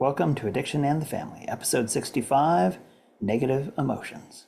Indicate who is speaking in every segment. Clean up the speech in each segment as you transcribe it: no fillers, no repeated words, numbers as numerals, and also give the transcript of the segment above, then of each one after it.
Speaker 1: Welcome to Addiction and the Family, episode 65, Negative Emotions.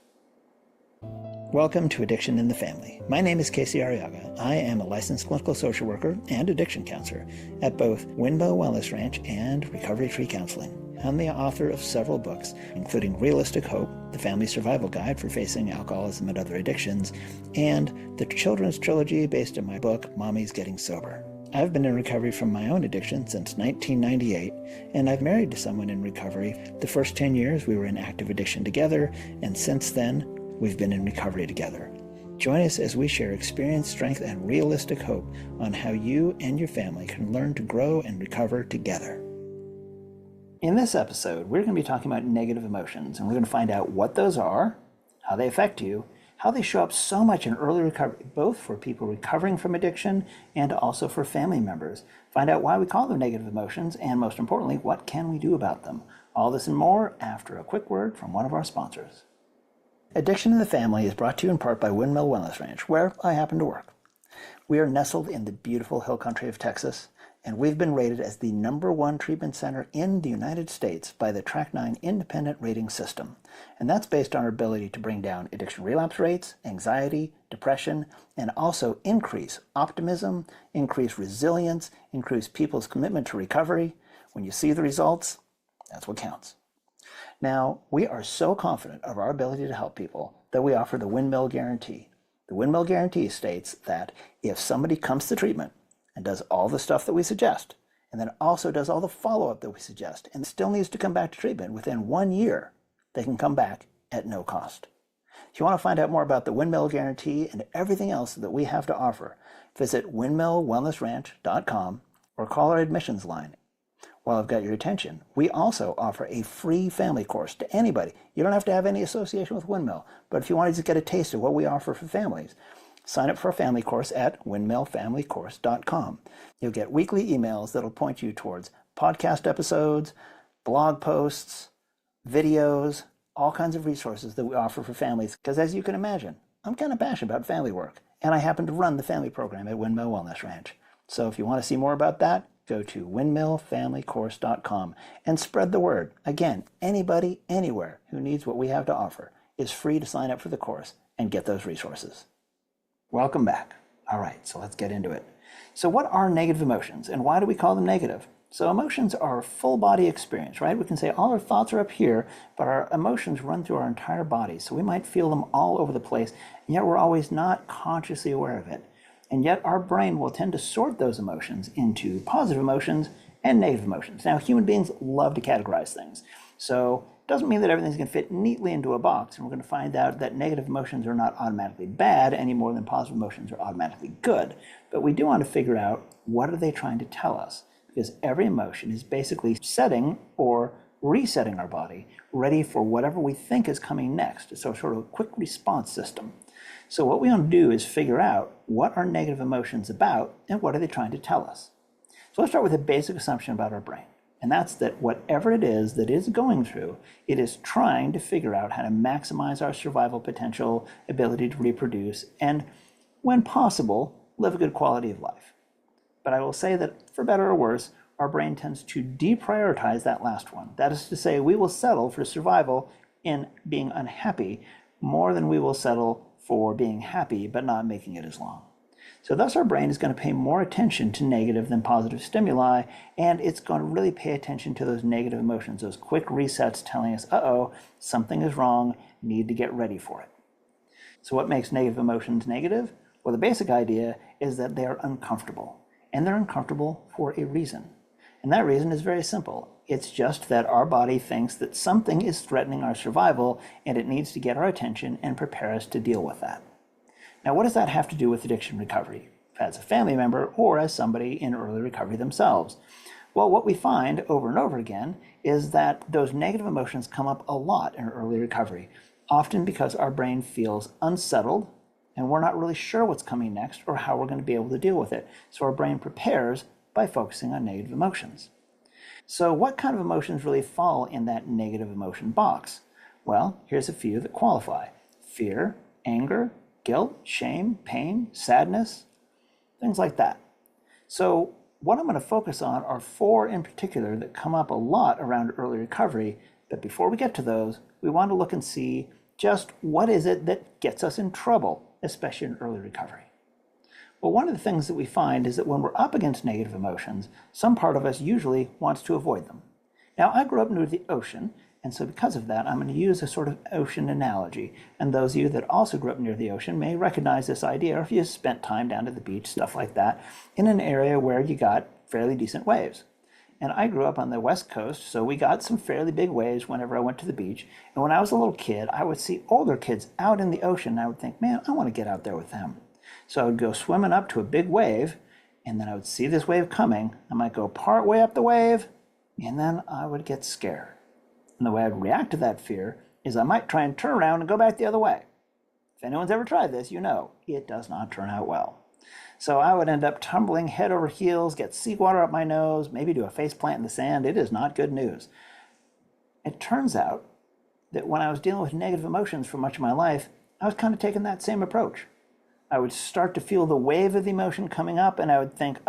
Speaker 1: Welcome to Addiction and the Family. My name is Casey Arriaga. I am a licensed clinical social worker and addiction counselor at both Windmill Wellness Ranch and Recovery Tree Counseling. I'm the author of several books, including Realistic Hope, the Family Survival Guide for Facing Alcoholism and Other Addictions, and the children's trilogy based on my book, Mommy's Getting Sober. I've been in recovery from my own addiction since 1998, and I've married to someone in recovery. The first 10 years we were in active addiction together, and since then, we've been in recovery together. Join us as we share experience, strength, and realistic hope on how you and your family can learn to grow and recover together. In this episode, we're going to be talking about negative emotions, and we're going to find out what those are, how they affect you, how they show up so much in early recovery, both for people recovering from addiction and also for family members. Find out why we call them negative emotions, and most importantly, what can we do about them? All this and more after a quick word from one of our sponsors. Addiction in the Family is brought to you in part by Windmill Wellness Ranch, where I happen to work. We are nestled in the beautiful hill country of Texas, and we've been rated as the #1 treatment center in the United States by the Track 9 independent rating system. And that's based on our ability to bring down addiction relapse rates, anxiety, depression, and also increase optimism, increase resilience, increase people's commitment to recovery. When you see the results, that's what counts. Now, we are so confident of our ability to help people that we offer the Windmill Guarantee. The Windmill Guarantee states that if somebody comes to treatment and does all the stuff that we suggest, and then also does all the follow-up that we suggest, and still needs to come back to treatment within 1 year, they can come back at no cost. If you want to find out more about the Windmill Guarantee and everything else that we have to offer, visit windmillwellnessranch.com or call our admissions line. While I've got your attention, we also offer a free family course to anybody. You don't have to have any association with Windmill, but if you want to just get a taste of what we offer for families, sign up for a family course at windmillfamilycourse.com. You'll get weekly emails that'll point you towards podcast episodes, blog posts, videos, all kinds of resources that we offer for families. Because as you can imagine, I'm kind of passionate about family work, and I happen to run the family program at Windmill Wellness Ranch. So if you want to see more about that, go to windmillfamilycourse.com and spread the word. Again, anybody, anywhere who needs what we have to offer is free to sign up for the course and get those resources. Welcome back. All right, so let's get into it. So what are negative emotions, and why do we call them negative? So emotions are a full body experience, right? We can say all our thoughts are up here, but our emotions run through our entire body. So we might feel them all over the place, and yet we're always not consciously aware of it. And yet our brain will tend to sort those emotions into positive emotions and negative emotions. Now, human beings love to categorize things. So it doesn't mean that everything's going to fit neatly into a box. And we're going to find out that negative emotions are not automatically bad any more than positive emotions are automatically good. But we do want to figure out, what are they trying to tell us? Because every emotion is basically setting or resetting our body ready for whatever we think is coming next. So sort of a quick response system. So what we want to do is figure out, what are negative emotions about and what are they trying to tell us? So let's start with a basic assumption about our brain. And that's that whatever it is that is going through, it is trying to figure out how to maximize our survival potential, ability to reproduce, and when possible, live a good quality of life. But I will say that for better or worse, our brain tends to deprioritize that last one. That is to say, we will settle for survival in being unhappy more than we will settle for being happy but not making it as long. So thus our brain is going to pay more attention to negative than positive stimuli, and it's going to really pay attention to those negative emotions, those quick resets telling us, uh-oh, something is wrong, need to get ready for it. So what makes negative emotions negative? Well, the basic idea is that they are uncomfortable, and they're uncomfortable for a reason. And that reason is very simple. It's just that our body thinks that something is threatening our survival, and it needs to get our attention and prepare us to deal with that. Now, what does that have to do with addiction recovery, as a family member or as somebody in early recovery themselves? Well, what we find over and over again is that those negative emotions come up a lot in early recovery, often because our brain feels unsettled and we're not really sure what's coming next or how we're going to be able to deal with it. So our brain prepares by focusing on negative emotions. So what kind of emotions really fall in that negative emotion box? Well, here's a few that qualify: fear, anger, guilt, shame, pain, sadness, things like that. So What I'm going to focus on are 4 in particular that come up a lot around early recovery. But before we get to those, we want to look and see just what is it that gets us in trouble, especially in early recovery. Well, one of the things that we find is that when we're up against negative emotions, some part of us usually wants to avoid them. Now, I grew up near the ocean, and so because of that, I'm going to use a sort of ocean analogy. And those of you that also grew up near the ocean may recognize this idea, or if you spent time down at the beach, stuff like that, in an area where you got fairly decent waves. And I grew up on the West Coast, so we got some fairly big waves whenever I went to the beach. And when I was a little kid, I would see older kids out in the ocean, and I would think, man, I want to get out there with them. So I would go swimming up to a big wave, and then I would see this wave coming. I might go part way up the wave, and then I would get scared. And the way I'd react to that fear is I might try and turn around and go back the other way. If anyone's ever tried this, you know it does not turn out well. So I would end up tumbling head over heels, get seawater up my nose, maybe do a face plant in the sand. It is not good news. It turns out that when I was dealing with negative emotions for much of my life, I was kind of taking that same approach. I would start to feel the wave of the emotion coming up, and I would think,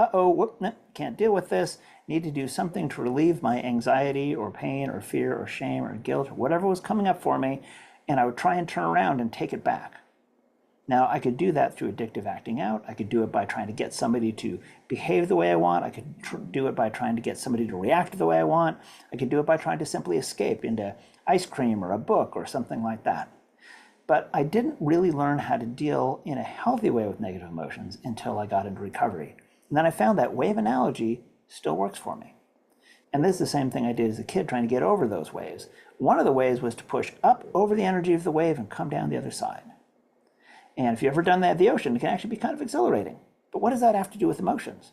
Speaker 1: can't deal with this, need to do something to relieve my anxiety or pain or fear or shame or guilt or whatever was coming up for me, and I would try and turn around and take it back. Now, I could do that through addictive acting out. I could do it by trying to get somebody to behave the way I want. I could do it by trying to get somebody to react the way I want. I could do it by trying to simply escape into ice cream or a book or something like that. But I didn't really learn how to deal in a healthy way with negative emotions until I got into recovery. And then I found that wave analogy still works for me. And this is the same thing I did as a kid trying to get over those waves. One of the ways was to push up over the energy of the wave and come down the other side. And if you've ever done that at the ocean, it can actually be kind of exhilarating. But what does that have to do with emotions?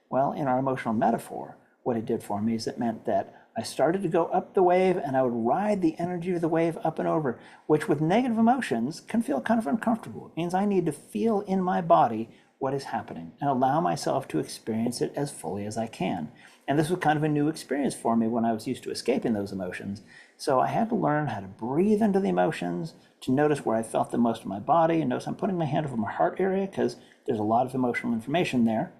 Speaker 1: Well, in our emotional metaphor, what it did for me is it meant that I started to go up the wave and I would ride the energy of the wave up and over, which with negative emotions can feel kind of uncomfortable. It means I need to feel in my body what is happening and allow myself to experience it as fully as I can. And this was kind of a new experience for me when I was used to escaping those emotions. So I had to learn how to breathe into the emotions, to notice where I felt them most in my body, and notice I'm putting my hand over my heart area because there's a lot of emotional information there.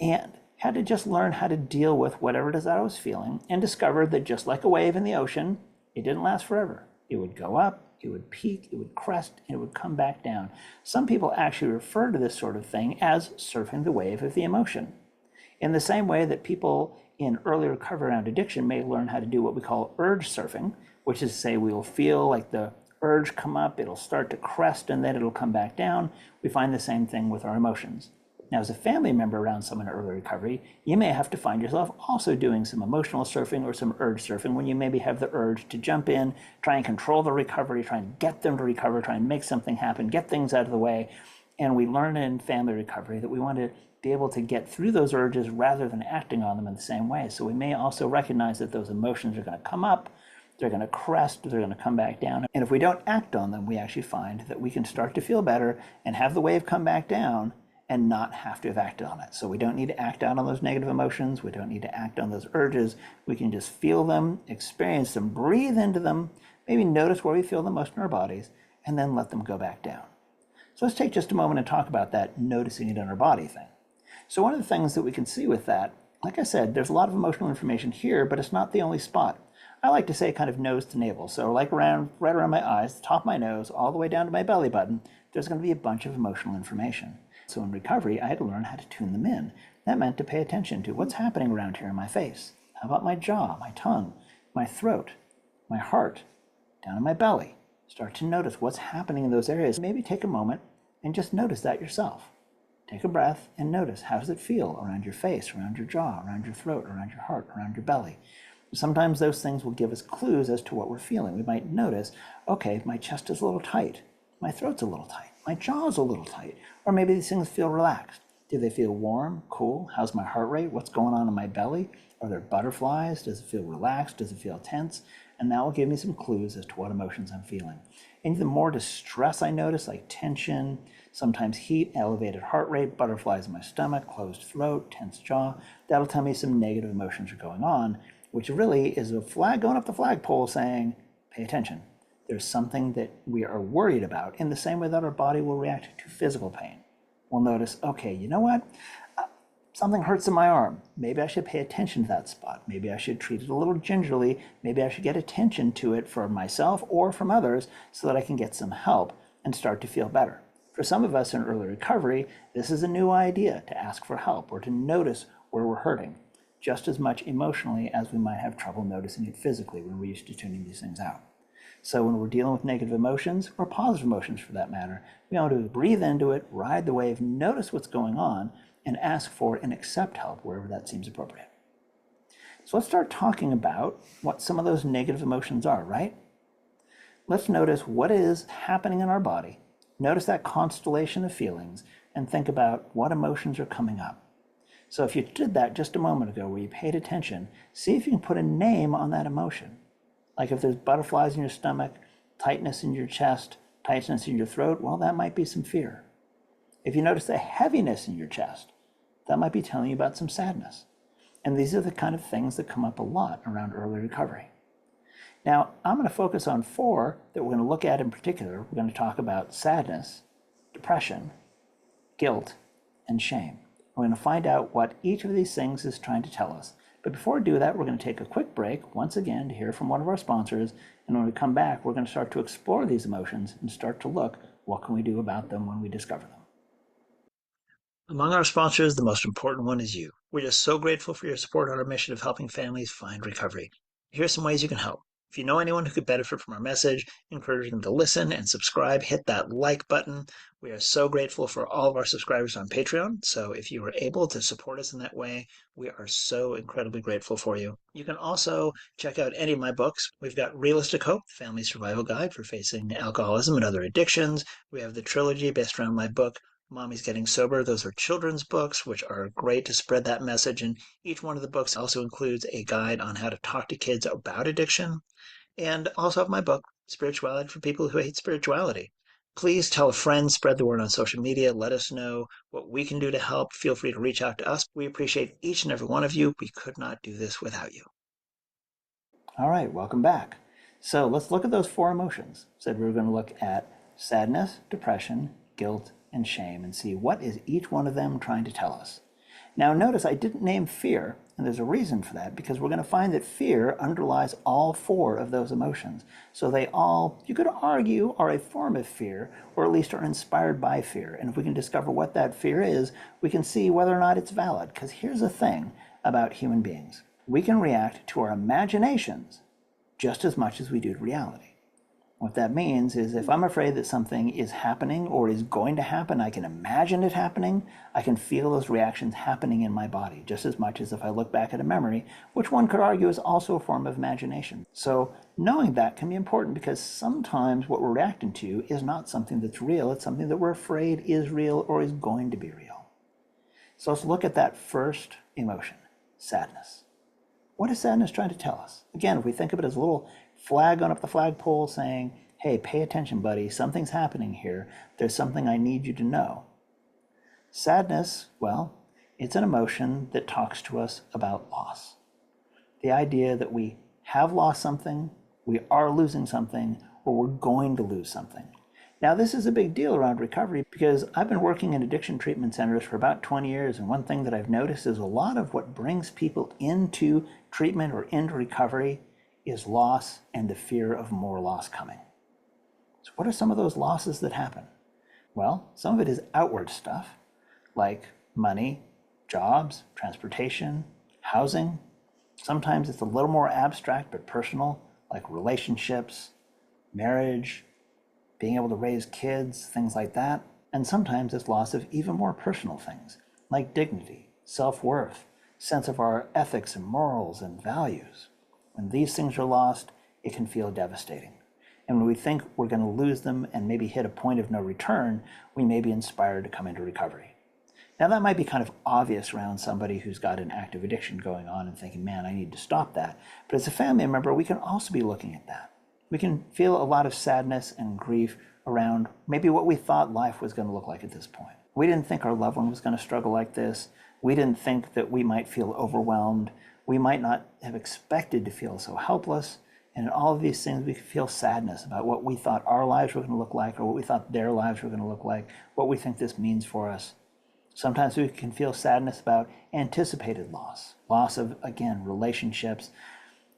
Speaker 1: And had to just learn how to deal with whatever it is that I was feeling, and discovered that just like a wave in the ocean, it didn't last forever. It would go up, it would peak, it would crest, and it would come back down. Some people actually refer to this sort of thing as surfing the wave of the emotion. In the same way that people in early recovery around addiction may learn how to do what we call urge surfing, which is to say we will feel like the urge come up, it'll start to crest, and then it'll come back down. We find the same thing with our emotions. Now, as a family member around someone in early recovery, you may have to find yourself also doing some emotional surfing or some urge surfing when you maybe have the urge to jump in, try and control the recovery, try and get them to recover, try and make something happen, get things out of the way. And we learn in family recovery that we want to be able to get through those urges rather than acting on them in the same way. So we may also recognize that those emotions are going to come up, they're going to crest, they're going to come back down. And if we don't act on them, we actually find that we can start to feel better and have the wave come back down and not have to have acted on it. So we don't need to act out on those negative emotions. We don't need to act on those urges. We can just feel them, experience them, breathe into them, maybe notice where we feel them most in our bodies, and then let them go back down. So let's take just a moment and talk about that noticing it in our body thing. So one of the things that we can see with that, like I said, there's a lot of emotional information here, but it's not the only spot. I like to say kind of nose to navel. So like right around my eyes, the top of my nose, all the way down to my belly button, there's going to be a bunch of emotional information. So in recovery, I had to learn how to tune them in. That meant to pay attention to what's happening around here in my face. How about my jaw, my tongue, my throat, my heart, down in my belly? Start to notice what's happening in those areas. Maybe take a moment and just notice that yourself. Take a breath and notice, how does it feel around your face, around your jaw, around your throat, around your heart, around your belly? Sometimes those things will give us clues as to what we're feeling. We might notice, okay, my chest is a little tight, my throat's a little tight, my jaw's a little tight, or maybe these things feel relaxed. Do they feel warm, cool? How's my heart rate? What's going on in my belly? Are there butterflies? Does it feel relaxed? Does it feel tense? And that will give me some clues as to what emotions I'm feeling. And the more distress I notice, like tension, sometimes heat, elevated heart rate, butterflies in my stomach, closed throat, tense jaw, that'll tell me some negative emotions are going on, which really is a flag going up the flagpole saying, pay attention. There's something that we are worried about in the same way that our body will react to physical pain. We'll notice, okay, you know what? Something hurts in my arm. Maybe I should pay attention to that spot. Maybe I should treat it a little gingerly. Maybe I should get attention to it for myself or from others so that I can get some help and start to feel better. For some of us in early recovery, this is a new idea to ask for help or to notice where we're hurting, just as much emotionally as we might have trouble noticing it physically when we're used to tuning these things out. So when we're dealing with negative emotions, or positive emotions for that matter, we want to breathe into it, ride the wave, notice what's going on, and ask for and accept help wherever that seems appropriate. So let's start talking about what some of those negative emotions are, right? Let's notice what is happening in our body. Notice that constellation of feelings and think about what emotions are coming up. So if you did that just a moment ago where you paid attention, see if you can put a name on that emotion. Like if there's butterflies in your stomach, tightness in your chest, tightness in your throat, well, that might be some fear. If you notice a heaviness in your chest, that might be telling you about some sadness. And these are the kind of things that come up a lot around early recovery. Now, I'm going to focus on 4 that we're going to look at in particular. We're going to talk about sadness, depression, guilt, and shame. We're going to find out what each of these things is trying to tell us. But before we do that, we're going to take a quick break, once again, to hear from one of our sponsors. And when we come back, we're going to start to explore these emotions and start to look, what can we do about them when we discover them? Among our sponsors, the most important one is you. We're just so grateful for your support on our mission of helping families find recovery. Here's some ways you can help. If you know anyone who could benefit from our message, encourage them to listen and subscribe. Hit that like button. We are so grateful for all of our subscribers on Patreon. So if you are able to support us in that way, we are so incredibly grateful for you. You can also check out any of my books. We've got Realistic Hope, Family Survival Guide for Facing Alcoholism and Other Addictions. We have the trilogy based around my book, Mommy's Getting Sober. Those are children's books, which are great to spread that message. And each one of the books also includes a guide on how to talk to kids about addiction. And also have my book, Spirituality for People Who Hate Spirituality. Please tell a friend, spread the word on social media. Let us know what we can do to help. Feel free to reach out to us. We appreciate each and every one of you. We could not do this without you. All right, welcome back. So let's look at those 4 emotions. Said we were going to look at sadness, depression, guilt, and shame and see what is each one of them trying to tell us. Now notice I didn't name fear, and there's a reason for that, because we're going to find that fear underlies all 4 of those emotions. So they all, you could argue, are a form of fear, or at least are inspired by fear. And if we can discover what that fear is, we can see whether or not it's valid. Because here's the thing about human beings. We can react to our imaginations just as much as we do to reality. What that means is if I'm afraid that something is happening or is going to happen, I can imagine it happening. I can feel those reactions happening in my body just as much as if I look back at a memory, which one could argue is also a form of imagination. So knowing that can be important because sometimes what we're reacting to is not something that's real. It's something that we're afraid is real or is going to be real. So let's look at that first emotion, sadness. What is sadness trying to tell us? Again, if we think of it as a little flag on up the flagpole saying, hey, pay attention, buddy, something's happening here. There's something I need you to know. Sadness, well, it's an emotion that talks to us about loss. The idea that we have lost something, we are losing something, or we're going to lose something. Now, this is a big deal around recovery because I've been working in addiction treatment centers for about 20 years, and one thing that I've noticed is a lot of what brings people into treatment or into recovery is loss and the fear of more loss coming. So what are some of those losses that happen? Well, some of it is outward stuff, like money, jobs, transportation, housing. Sometimes it's a little more abstract but personal, like relationships, marriage, being able to raise kids, things like that. And sometimes it's loss of even more personal things, like dignity, self-worth, sense of our ethics and morals and values. When these things are lost, it can feel devastating. And when we think we're going to lose them and maybe hit a point of no return, we may be inspired to come into recovery. Now that might be kind of obvious around somebody who's got an active addiction going on and thinking, man, I need to stop that. But as a family member, we can also be looking at that. We can feel a lot of sadness and grief around maybe what we thought life was going to look like at this point. We didn't think our loved one was going to struggle like this. We didn't think that we might feel overwhelmed. We might not have expected to feel so helpless. And in all of these things, we could feel sadness about what we thought our lives were going to look like or what we thought their lives were going to look like, what we think this means for us. Sometimes we can feel sadness about anticipated loss, loss of, again, relationships,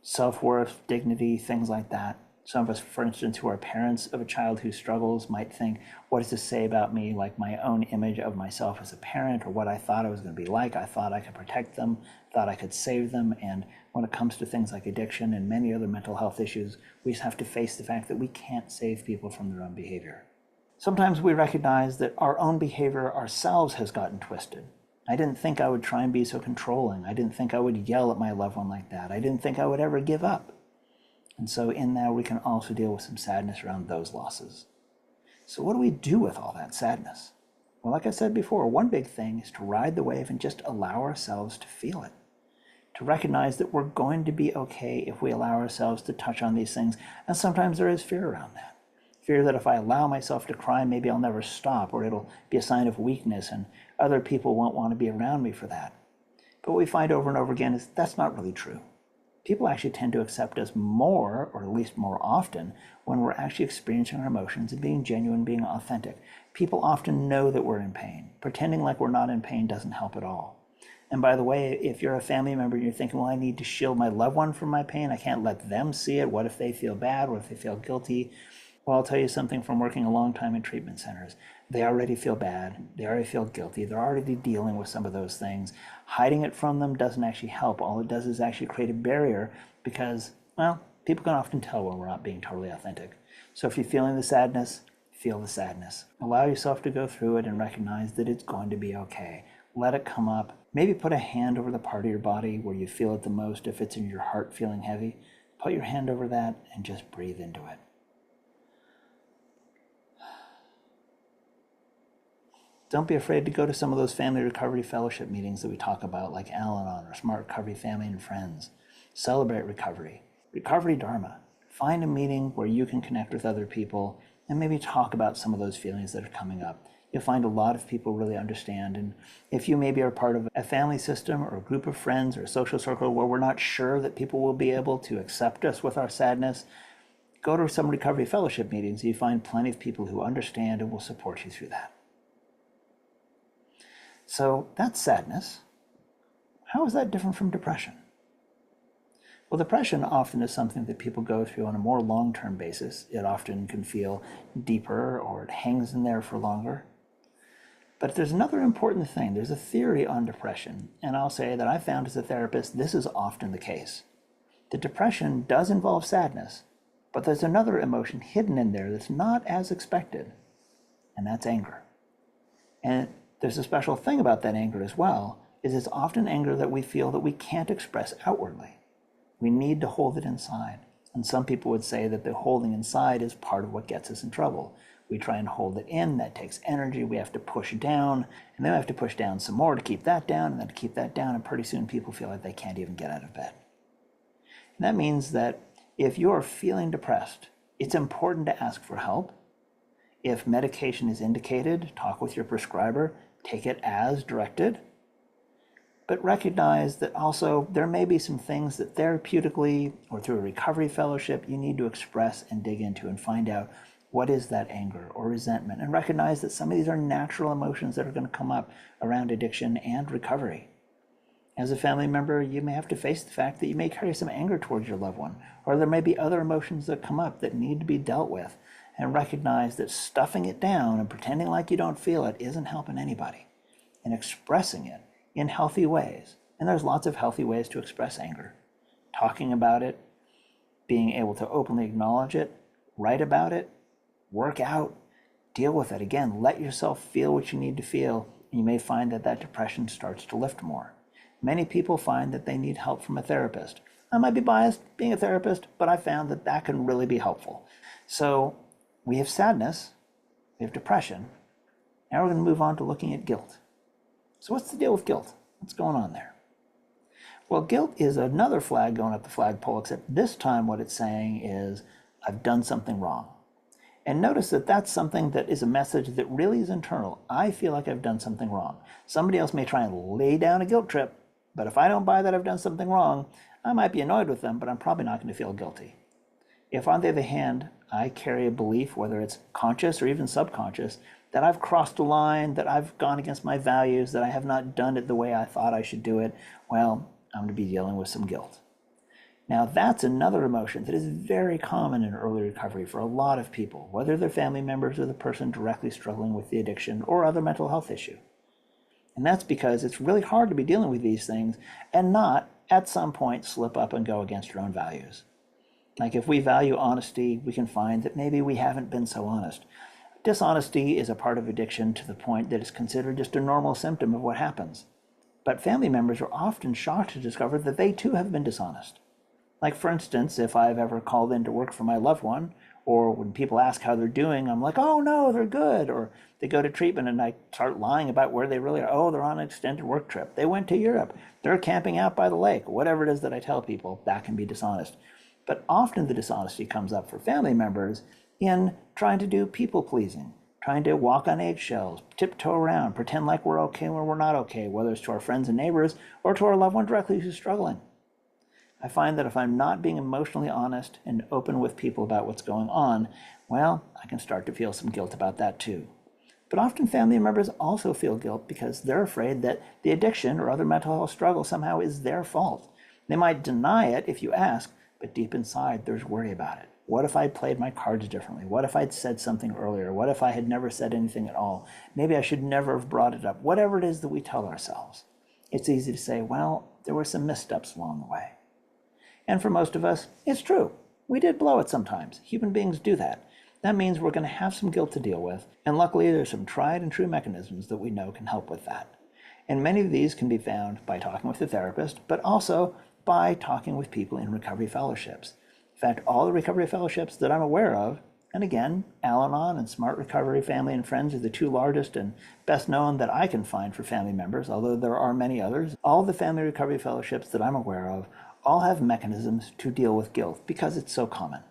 Speaker 1: self-worth, dignity, things like that. Some of us, for instance, who are parents of a child who struggles might think, what does this say about me, like my own image of myself as a parent, or what I thought I was going to be like? I thought I could protect them, thought I could save them. And when it comes to things like addiction and many other mental health issues, we just have to face the fact that we can't save people from their own behavior. Sometimes we recognize that our own behavior ourselves has gotten twisted. I didn't think I would try and be so controlling. I didn't think I would yell at my loved one like that. I didn't think I would ever give up. And so in that, we can also deal with some sadness around those losses. So what do we do with all that sadness? Well, like I said before, one big thing is to ride the wave and just allow ourselves to feel it. To recognize that we're going to be okay if we allow ourselves to touch on these things. And sometimes there is fear around that. Fear that if I allow myself to cry, maybe I'll never stop, or it'll be a sign of weakness and other people won't want to be around me for that. But what we find over and over again is that's not really true. People actually tend to accept us more, or at least more often, when we're actually experiencing our emotions and being genuine, being authentic. People often know that we're in pain. Pretending like we're not in pain doesn't help at all. And by the way, if you're a family member and you're thinking, well, I need to shield my loved one from my pain, I can't let them see it. What if they feel bad? What if they feel guilty? Well, I'll tell you something from working a long time in treatment centers. They already feel bad. They already feel guilty. They're already dealing with some of those things. Hiding it from them doesn't actually help. All it does is actually create a barrier because, well, people can often tell when we're not being totally authentic. So if you're feeling the sadness, feel the sadness. Allow yourself to go through it and recognize that it's going to be okay. Let it come up. Maybe put a hand over the part of your body where you feel it the most. If it's in your heart feeling heavy, put your hand over that and just breathe into it. Don't be afraid to go to some of those family recovery fellowship meetings that we talk about, like Al-Anon or Smart Recovery Family and Friends. Celebrate recovery. Recovery Dharma. Find a meeting where you can connect with other people and maybe talk about some of those feelings that are coming up. You'll find a lot of people really understand. And if you maybe are part of a family system or a group of friends or a social circle where we're not sure that people will be able to accept us with our sadness, go to some recovery fellowship meetings. You find plenty of people who understand and will support you through that. So that's sadness. How is that different from depression? Well, depression often is something that people go through on a more long-term basis. It often can feel deeper or it hangs in there for longer. But there's another important thing. There's a theory on depression, and I'll say that I found as a therapist, this is often the case. The depression does involve sadness, but there's another emotion hidden in there that's not as expected, and that's anger. And there's a special thing about that anger as well, is it's often anger that we feel that we can't express outwardly. We need to hold it inside. And some people would say that the holding inside is part of what gets us in trouble. We try and hold it in, that takes energy, we have to push down, and then we have to push down some more to keep that down, and then to keep that down, and pretty soon people feel like they can't even get out of bed. And that means that if you're feeling depressed, it's important to ask for help. If medication is indicated, talk with your prescriber, take it as directed, but recognize that also there may be some things that therapeutically or through a recovery fellowship you need to express and dig into and find out what is that anger or resentment, and recognize that some of these are natural emotions that are going to come up around addiction and recovery. As a family member, you may have to face the fact that you may carry some anger towards your loved one, or there may be other emotions that come up that need to be dealt with, and recognize that stuffing it down and pretending like you don't feel it isn't helping anybody, and expressing it in healthy ways. And there's lots of healthy ways to express anger. Talking about it, being able to openly acknowledge it, write about it, work out, deal with it. Again, let yourself feel what you need to feel, and you may find that that depression starts to lift more. Many people find that they need help from a therapist. I might be biased being a therapist, but I found that that can really be helpful. So we have sadness, we have depression. Now we're going to move on to looking at guilt. So what's the deal with guilt? What's going on there? Well, guilt is another flag going up the flagpole, except this time what it's saying is, I've done something wrong. And notice that that's something that is a message that really is internal. I feel like I've done something wrong. Somebody else may try and lay down a guilt trip, but if I don't buy that I've done something wrong, I might be annoyed with them, but I'm probably not going to feel guilty. If, on the other hand, I carry a belief, whether it's conscious or even subconscious, that I've crossed a line, that I've gone against my values, that I have not done it the way I thought I should do it, well, I'm going to be dealing with some guilt. Now, that's another emotion that is very common in early recovery for a lot of people, whether they're family members or the person directly struggling with the addiction or other mental health issue. And that's because it's really hard to be dealing with these things and not, at some point, slip up and go against your own values. Like if we value honesty, we can find that maybe we haven't been so honest. Dishonesty is a part of addiction to the point that it's considered just a normal symptom of what happens. But family members are often shocked to discover that they too have been dishonest. Like for instance, if I've ever called in to work for my loved one, or when people ask how they're doing, I'm like, oh no, they're good. Or they go to treatment and I start lying about where they really are. Oh, they're on an extended work trip. They went to Europe. They're camping out by the lake. Whatever it is that I tell people, that can be dishonest. But often the dishonesty comes up for family members in trying to do people pleasing, trying to walk on eggshells, tiptoe around, pretend like we're okay when we're not okay, whether it's to our friends and neighbors or to our loved one directly who's struggling. I find that if I'm not being emotionally honest and open with people about what's going on, well, I can start to feel some guilt about that too. But often family members also feel guilt because they're afraid that the addiction or other mental health struggle somehow is their fault. They might deny it if you ask, but deep inside there's worry about it. What if I played my cards differently? What if I'd said something earlier? What if I had never said anything at all? Maybe I should never have brought it up. Whatever it is that we tell ourselves. It's easy to say, well, there were some missteps along the way. And for most of us, it's true. We did blow it sometimes. Human beings do that. That means we're going to have some guilt to deal with. And luckily, there's some tried and true mechanisms that we know can help with that. And many of these can be found by talking with a therapist, but also by talking with people in recovery fellowships. In fact, all the recovery fellowships that I'm aware of, and again, Al-Anon and Smart Recovery Family and Friends are the two largest and best known that I can find for family members, although there are many others. All the family recovery fellowships that I'm aware of all have mechanisms to deal with guilt because it's so common.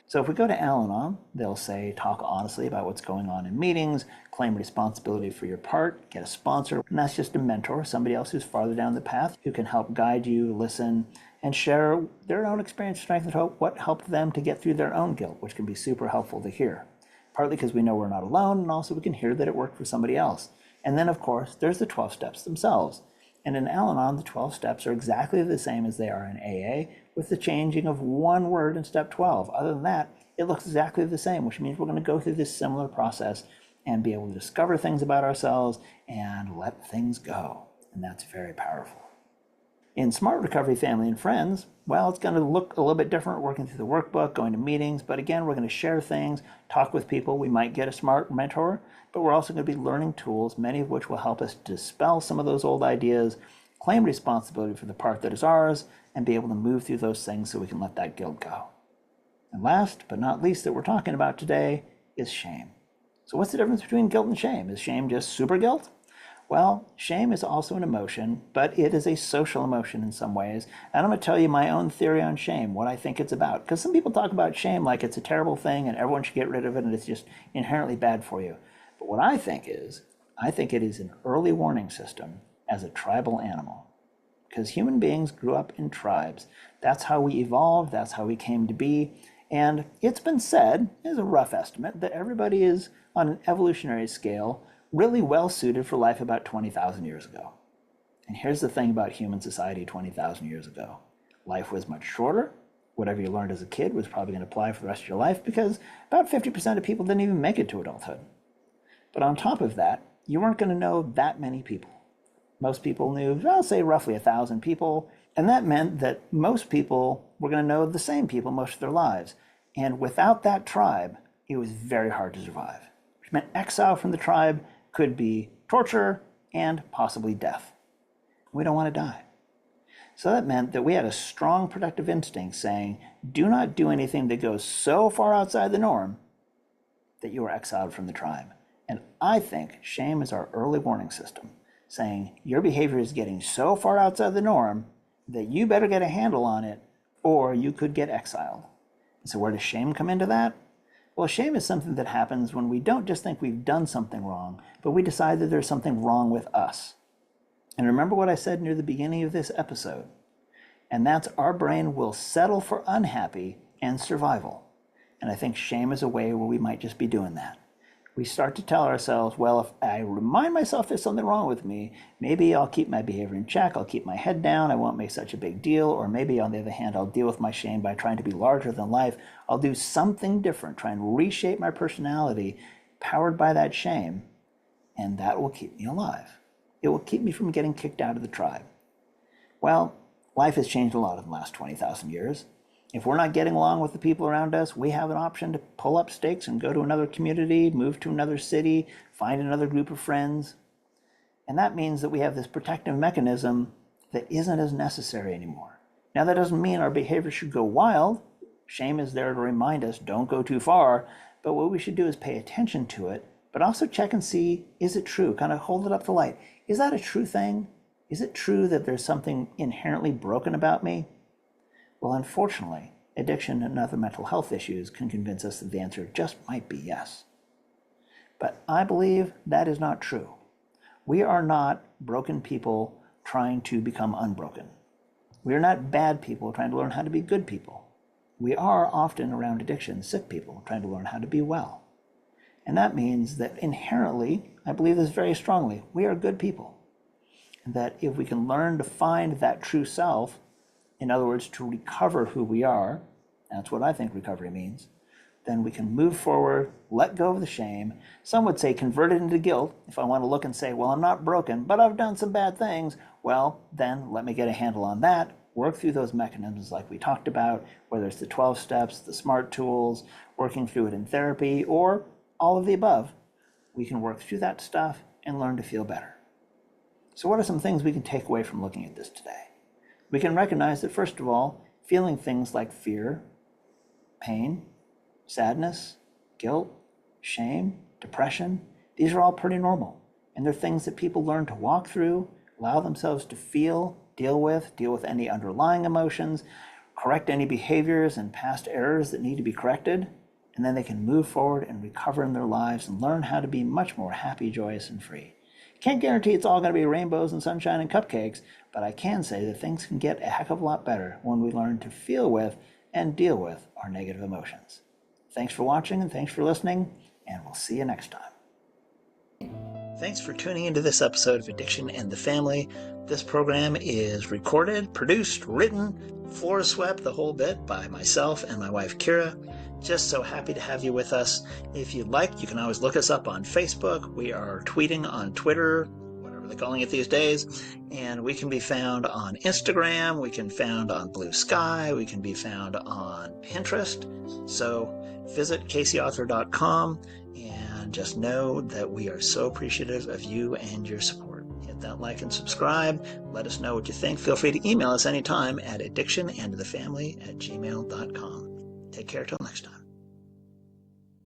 Speaker 1: So if we go to Al-Anon, they'll say, talk honestly about what's going on in meetings, claim responsibility for your part, get a sponsor, and that's just a mentor, somebody else who's farther down the path who can help guide you, listen, and share their own experience, strength, and hope, what helped them to get through their own guilt, which can be super helpful to hear. Partly because we know we're not alone, and also we can hear that it worked for somebody else. And then, of course, there's the 12 steps themselves. And in Al-Anon, the 12 steps are exactly the same as they are in AA, with the changing of one word in step 12. Other than that, it looks exactly the same, which means we're going to go through this similar process and be able to discover things about ourselves and let things go. And that's very powerful. In Smart Recovery Family and Friends, well, it's going to look a little bit different, working through the workbook, going to meetings, but again, we're going to share things, talk with people. We might get a smart mentor, but we're also going to be learning tools, many of which will help us dispel some of those old ideas, claim responsibility for the part that is ours, and be able to move through those things so we can let that guilt go. And last but not least that we're talking about today is shame. So what's the difference between guilt and shame? Is shame just super guilt? Well, shame is also an emotion, but it is a social emotion in some ways. And I'm going to tell you my own theory on shame, what I think it's about. Because some people talk about shame like it's a terrible thing and everyone should get rid of it and it's just inherently bad for you. But what I think it is an early warning system as a tribal animal. Because human beings grew up in tribes. That's how we evolved, that's how we came to be. And it's been said, as a rough estimate, that everybody is, on an evolutionary scale, really well suited for life about 20,000 years ago. And here's the thing about human society 20,000 years ago. Life was much shorter. Whatever you learned as a kid was probably going to apply for the rest of your life because about 50% of people didn't even make it to adulthood. But on top of that, you weren't going to know that many people. Most people knew, I'll say roughly 1,000 people, and that meant that most people were going to know the same people most of their lives. And without that tribe, it was very hard to survive. Which meant exile from the tribe could be torture and possibly death. We don't want to die. So that meant that we had a strong protective instinct saying, do not do anything that goes so far outside the norm that you are exiled from the tribe. And I think shame is our early warning system, saying your behavior is getting so far outside the norm that you better get a handle on it or you could get exiled. And so where does shame come into that? Well, shame is something that happens when we don't just think we've done something wrong, but we decide that there's something wrong with us. And remember what I said near the beginning of this episode, and that's our brain will settle for unhappy and survival. And I think shame is a way where we might just be doing that. we start to tell ourselves, well, if I remind myself there's something wrong with me, maybe I'll keep my behavior in check, I'll keep my head down, I won't make such a big deal, or maybe on the other hand, I'll deal with my shame by trying to be larger than life. I'll do something different, try and reshape my personality powered by that shame, and that will keep me alive. It will keep me from getting kicked out of the tribe. Well, life has changed a lot in the last 20,000 years. If we're not getting along with the people around us, we have an option to pull up stakes and go to another community, move to another city, find another group of friends. And that means that we have this protective mechanism that isn't as necessary anymore. Now, that doesn't mean our behavior should go wild. Shame is there to remind us, don't go too far. But what we should do is pay attention to it, but also check and see, is it true? Kind of hold it up to light. Is that a true thing? Is it true that there's something inherently broken about me? Well, unfortunately, addiction and other mental health issues can convince us that the answer just might be yes. But I believe that is not true. We are not broken people trying to become unbroken. We are not bad people trying to learn how to be good people. We are often around addiction, sick people trying to learn how to be well. And that means that inherently, I believe this very strongly, we are good people. And that if we can learn to find that true self, in other words, to recover who we are, that's what I think recovery means, then we can move forward, let go of the shame. Some would say convert it into guilt. If I want to look and say, well, I'm not broken, but I've done some bad things, well, then let me get a handle on that, work through those mechanisms like we talked about, whether it's the 12 steps, the SMART tools, working through it in therapy, or all of the above. We can work through that stuff and learn to feel better. So what are some things we can take away from looking at this today? We can recognize that, first of all, feeling things like fear, pain, sadness, guilt, shame, depression, these are all pretty normal. And they're things that people learn to walk through, allow themselves to feel, deal with any underlying emotions, correct any behaviors and past errors that need to be corrected, and then they can move forward and recover in their lives and learn how to be much more happy, joyous, and free. Can't guarantee it's all going to be rainbows and sunshine and cupcakes, but I can say that things can get a heck of a lot better when we learn to feel with and deal with our negative emotions. Thanks for watching and thanks for listening, and we'll see you next time. Thanks for tuning into this episode of Addiction and the Family. This program is recorded, produced, written, floor swept, the whole bit by myself and my wife Kira. Just so happy to have you with us. If you'd like, you can always look us up on Facebook. We are tweeting on Twitter, whatever they're calling it these days. And we can be found on Instagram. We can be found on Blue Sky. We can be found on Pinterest. So visit caseyauthor.com and just know that we are so appreciative of you and your support. Hit that like and subscribe. Let us know what you think. Feel free to email us anytime at addictionandthefamily@gmail.com. Take care till next time.